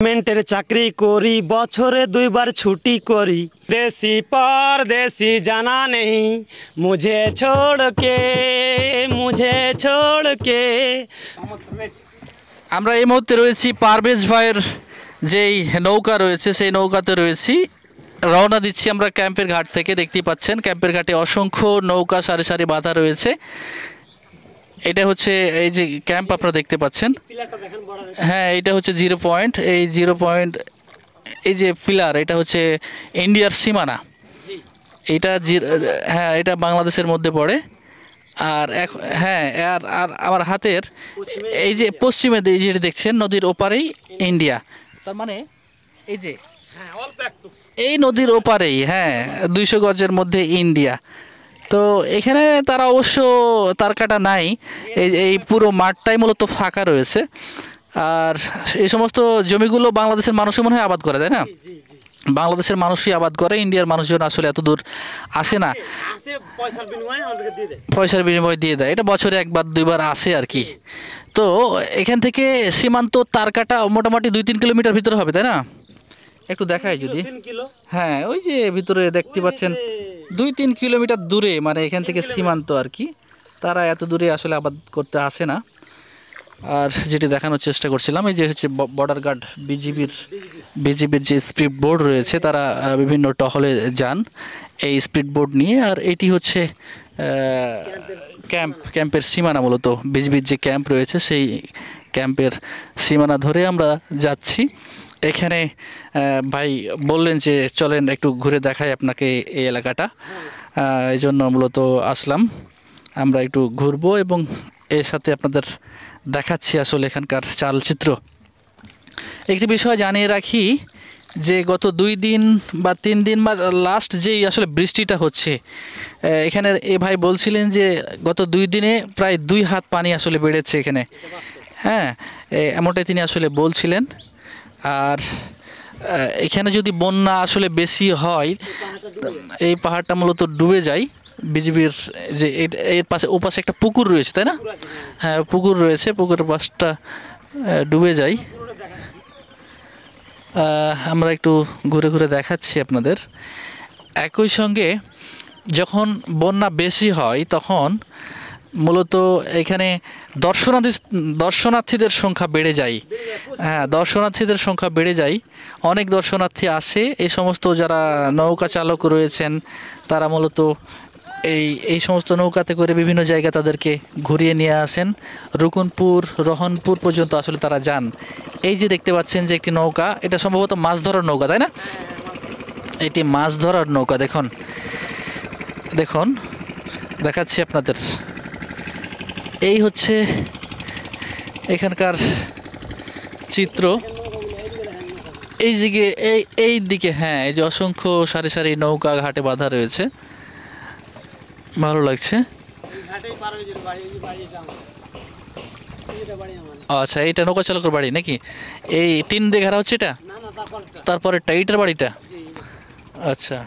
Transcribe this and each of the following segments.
মেন্টের চাকরি করি বছরে 2 বার ছুটি করি দেশি परदेसी जाना नहीं मुझे छोड़ के আমরা এই মুহূর্তে রয়েছি পারভেজ ভাইয়ের যেই নৌকা রয়েছে সেই নৌকাতে রয়েছি। রওনা দিচ্ছি আমরা ক্যাম্পের ঘাট থেকে। দেখতেই পাচ্ছেন ক্যাম্পের ঘাটে অসংখ্য নৌকা সারি সারি বাঁধা রয়েছে। এটা হচ্ছে এই যে ক্যাম্প আপনারা দেখতে পাচ্ছেন। হ্যাঁ, এটা হচ্ছে 0 পয়েন্ট। এই 0 পয়েন্ট এই যে পিলার, এটা হচ্ছে ইন্ডিয়ার সীমানা। এটা হ্যাঁ, এটা বাংলাদেশের মধ্যে পড়ে। আর হ্যাঁ, আর আমার হাতের এই যে পশ্চিমে যেটা দেখছেন নদীর ওপারেই ইন্ডিয়া। তার মানে এই যে এই নদীর ওপারেই, হ্যাঁ, 200 গজের মধ্যে ইন্ডিয়া। তো এখানে তারা অবশ্য তার কাটা নাই। এই পুরো মাঠটাই মূলত ফাঁকা রয়েছে। আর এই সমস্ত জমিগুলো বাংলাদেশের মানুষই মনে হয় আবাদ করে, তাই না? বাংলাদেশের মানুষই আবাদ করে, ইন্ডিয়ার মানুষজন আসলে এত দূর আসে না, পয়সার বিনিময় দিয়ে দেয়। এটা বছরে 1-2 বার আসে আর কি। তো এখান থেকে সীমান্ত তার কাটা মোটামুটি 2-3 কিলোমিটার ভিতরে হবে, তাই না? একটু দেখাই যদি। হ্যাঁ, ওই যে ভিতরে দেখতে পাচ্ছেন 2-3 কিলোমিটার দূরে, মানে এখান থেকে সীমান্ত আর কি। তারা এত দূরে আসলে আবাদ করতে আসে না। আর যেটি দেখানোর চেষ্টা করছিলাম, এই যে হচ্ছে বর্ডার গার্ড বিজিবির যে স্পিড বোর্ড রয়েছে, তারা বিভিন্ন টহলে যান এই স্পিড বোর্ড নিয়ে। আর এটি হচ্ছে ক্যাম্পের সীমানা, মূলত বিজিবির যে ক্যাম্প রয়েছে সেই ক্যাম্পের সীমানা ধরে আমরা যাচ্ছি। এখানে ভাই বললেন যে চলেন একটু ঘুরে দেখাই আপনাকে এই এলাকাটা। এই জন্য মূলত আসলাম, আমরা একটু ঘুরবো এবং এর সাথে আপনাদের দেখাচ্ছি আসলে এখানকার চালচিত্র। একটি বিষয় জানিয়ে রাখি যে গত 2 দিন বা 3 দিন বা লাস্ট যেই আসলে বৃষ্টিটা হচ্ছে, এখানে এ ভাই বলছিলেন যে গত 2 দিনে প্রায় 2 হাত পানি আসলে বেড়েছে এখানে। হ্যাঁ, এমনটাই তিনি আসলে বলছিলেন। আর এখানে যদি বন্যা আসলে বেশি হয়, এই পাহাড়টা মূলত ডুবে যায়। বিজিবির যে এর পাশে ওপাশে একটা পুকুর রয়েছে, তাই না? হ্যাঁ, পুকুর রয়েছে, পুকুরের পাশটা ডুবে যায়। আমরা একটু ঘুরে ঘুরে দেখাচ্ছি আপনাদের। একই সঙ্গে যখন বন্যা বেশি হয় তখন মূলত এখানে দর্শনার্থীদের সংখ্যা বেড়ে যায়। হ্যাঁ, দর্শনার্থীদের সংখ্যা বেড়ে যায়। অনেক দর্শনার্থী আসে। এই সমস্ত যারা নৌকা চালক রয়েছেন তারা মূলত এই সমস্ত নৌকাতে করে বিভিন্ন জায়গা তাদেরকে ঘুরিয়ে নিয়ে আসেন। রুকুনপুর, রহনপুর পর্যন্ত আসলে তারা যান। এই যে দেখতে পাচ্ছেন যে একটি নৌকা, এটা সম্ভবত মাছ ধরার নৌকা, তাই না? এটি মাছ ধরার নৌকা। দেখুন দেখাচ্ছি আপনাদের। এই হচ্ছে এখানকার চিত্র। এই দিকে এই দিকে, হ্যাঁ, এই যে অসংখ্য সারি সারি নৌকা ঘাটে বাঁধা রয়েছে, ভালো লাগছে। আচ্ছা, এটা নৌকা চালকের বাড়ি নাকি? এই টিন দিয়ে ঘেরা হচ্ছে এটা, তারপরেরটা এইটার বাড়িটা। আচ্ছা,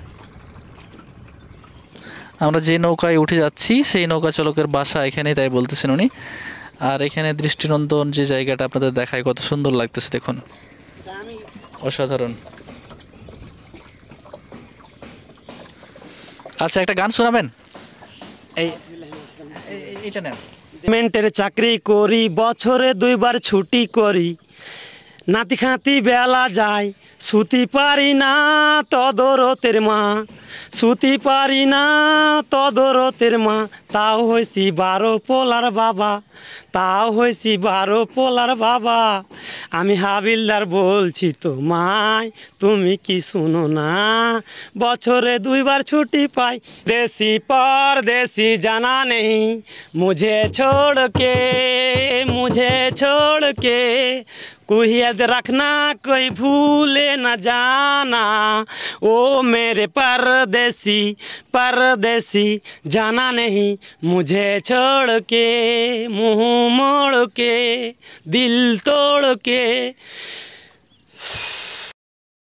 আমরা যে নৌকায় উঠে যাচ্ছি সেই নৌকা চালকের বাসা এখানে, তাই বলতেছেন উনি। আর এখানে দৃষ্টিনন্দন যে জায়গাটা আপনাদের দেখায়, কত সুন্দর লাগতেছে দেখুন, অসাধারণ। আচ্ছা, একটা গান শোনাবেন? এইটা নেন। মেন্টের চাকরি করি বছরে 2 বার ছুটি করি নাতি খাতি বেলা যায় শুতি পারি না তদরতের মা, শুতি পারি না তদরতের মা। তাও হয়েছি 12 পোলার বাবা, তাও হয়েছি 12 পোলার বাবা। আমি হাবিলদার বলছি তোমায়, তুমি কি শুনো না? বছরে 2 বার ছুটি পাই দেশি परदेसी जाना नहीं मुझे छोड़ के कोई याद रखना कोई भूले न जाना। ओ मेरे परदेसी जाना नहीं मुझे छोड़ के, मुँह मोड़ के दिल तोड़ के।